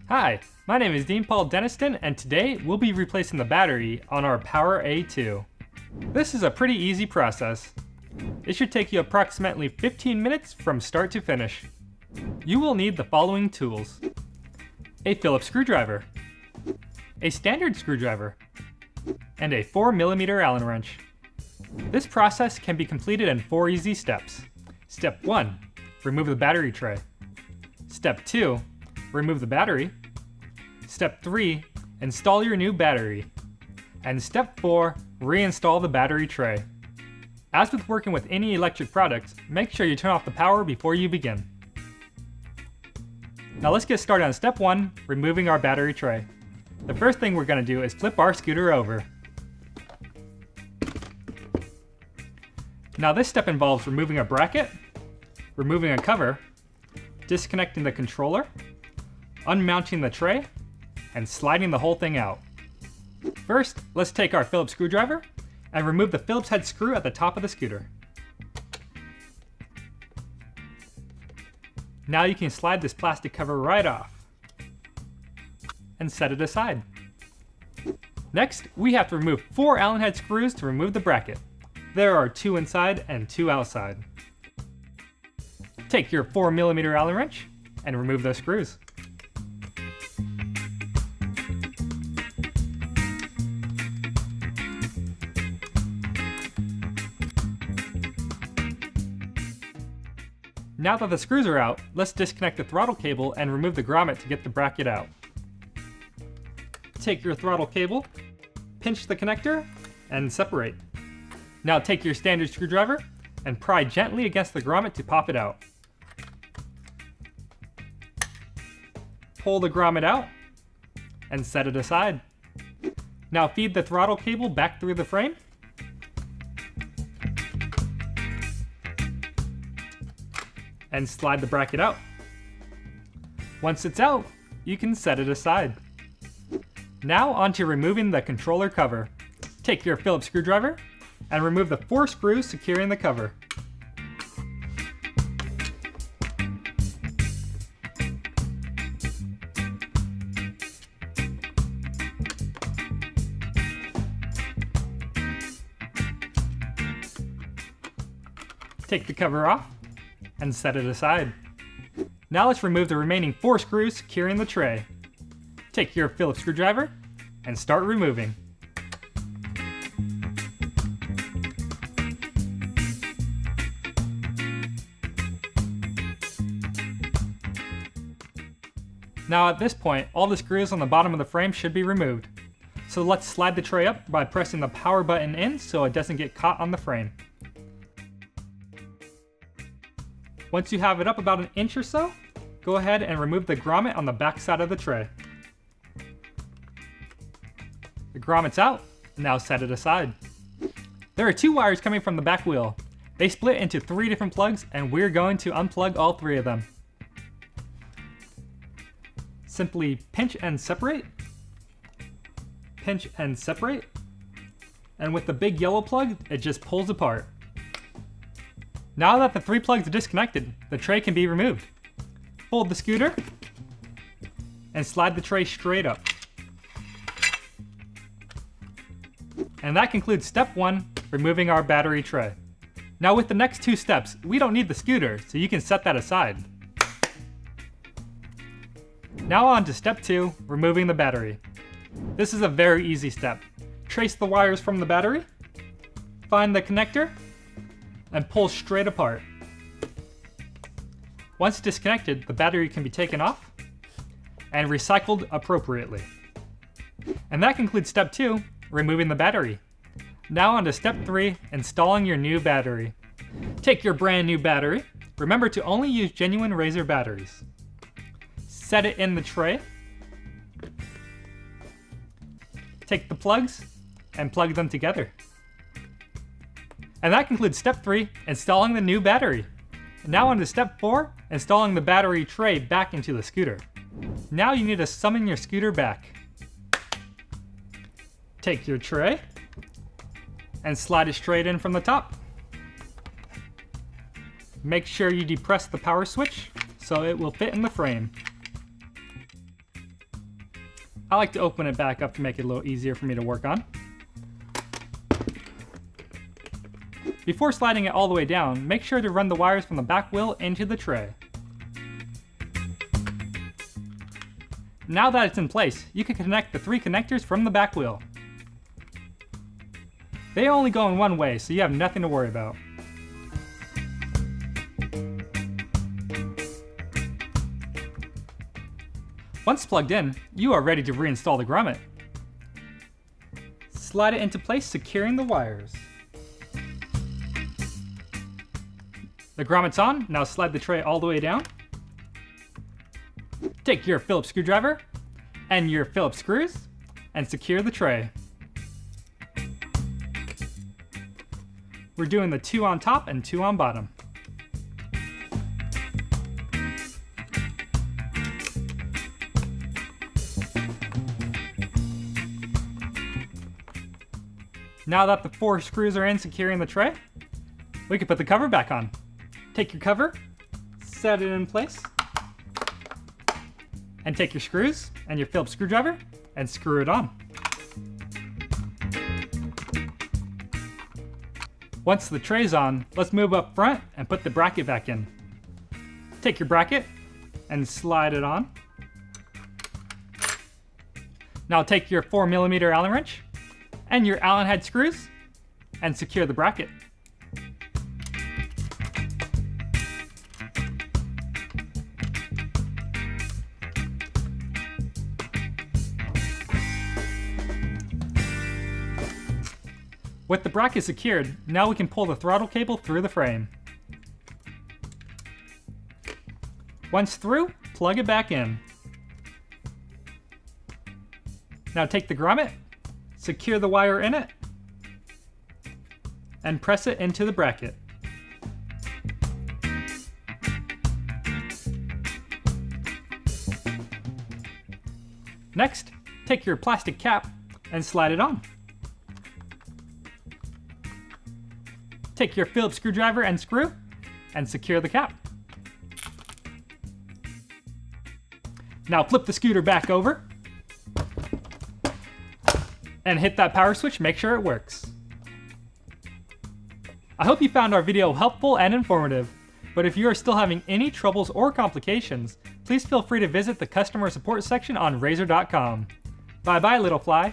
Hi, my name is Dean Paul Deniston, and today we'll be replacing the battery on our Power A2. This is a pretty easy process. It should take you approximately 15 minutes from start to finish. You will need the following tools: a Phillips screwdriver, a standard screwdriver, and a 4mm Allen wrench. This process can be completed in 4 easy steps. Step 1. Remove the battery tray. Step 2. Remove the battery. Step 3. Install your new battery. And Step 4. Reinstall the battery tray. As with working with any electric products, make sure you turn off the power before you begin. Now let's get started on Step 1, removing our battery tray. The first thing we're going to do is flip our scooter over. Now this step involves removing a bracket, removing a cover, disconnecting the controller, unmounting the tray, and sliding the whole thing out. First, let's take our Phillips screwdriver and remove the Phillips head screw at the top of the scooter. Now you can slide this plastic cover right off and set it aside. Next, we have to remove 4 Allen head screws to remove the bracket. There are 2 inside and 2 outside. Take your 4mm Allen wrench and remove those screws. Now that the screws are out, let's disconnect the throttle cable and remove the grommet to get the bracket out. Take your throttle cable, pinch the connector, and separate. Now take your standard screwdriver and pry gently against the grommet to pop it out. Pull the grommet out and set it aside. Now feed the throttle cable back through the frame. And slide the bracket out. Once it's out, you can set it aside. Now onto removing the controller cover. Take your Phillips screwdriver and remove the 4 screws securing the cover. Take the cover off and set it aside. Now let's remove the remaining 4 screws securing the tray. Take your Phillips screwdriver and start removing. Now at this point, all the screws on the bottom of the frame should be removed. So let's slide the tray up by pressing the power button in so it doesn't get caught on the frame. Once you have it up about an inch or so, go ahead and remove the grommet on the back side of the tray. The grommet's out, now set it aside. There are 2 wires coming from the back wheel. They split into 3 different plugs, and we're going to unplug all 3 of them. Simply pinch and separate, pinch and separate, and with the big yellow plug, it just pulls apart. Now that the 3 plugs are disconnected, the tray can be removed. Fold the scooter and slide the tray straight up. And that concludes Step 1, removing our battery tray. Now with the next 2 steps, we don't need the scooter, so you can set that aside. Now on to Step 2, removing the battery. This is a very easy step. Trace the wires from the battery, find the connector, and pull straight apart. Once disconnected, the battery can be taken off and recycled appropriately. And that concludes Step 2, removing the battery. Now on to Step 3, installing your new battery. Take your brand new battery. Remember to only use genuine Razor batteries. Set it in the tray. Take the plugs and plug them together. And that concludes Step 3, installing the new battery. Now on to Step 4, installing the battery tray back into the scooter. Now you need to summon your scooter back. Take your tray and slide it straight in from the top. Make sure you depress the power switch so it will fit in the frame. I like to open it back up to make it a little easier for me to work on. Before sliding it all the way down, make sure to run the wires from the back wheel into the tray. Now that it's in place, you can connect the 3 connectors from the back wheel. They only go in one way, so you have nothing to worry about. Once plugged in, you are ready to reinstall the grommet. Slide it into place, securing the wires. The grommet's on, now slide the tray all the way down. Take your Phillips screwdriver and your Phillips screws and secure the tray. We're doing the 2 on top and 2 on bottom. Now that the 4 screws are in securing the tray, we can put the cover back on. Take your cover, set it in place, and take your screws and your Phillips screwdriver and screw it on. Once the tray's on, let's move up front and put the bracket back in. Take your bracket and slide it on. Now take your 4mm Allen wrench and your Allen head screws and secure the bracket. With the bracket secured, now we can pull the throttle cable through the frame. Once through, plug it back in. Now take the grommet, secure the wire in it, and press it into the bracket. Next, take your plastic cap and slide it on. Take your Phillips screwdriver and screw and secure the cap. Now flip the scooter back over and hit that power switch, make sure it works. I hope you found our video helpful and informative, but if you are still having any troubles or complications, please feel free to visit the customer support section on Razor.com. Bye bye, little fly.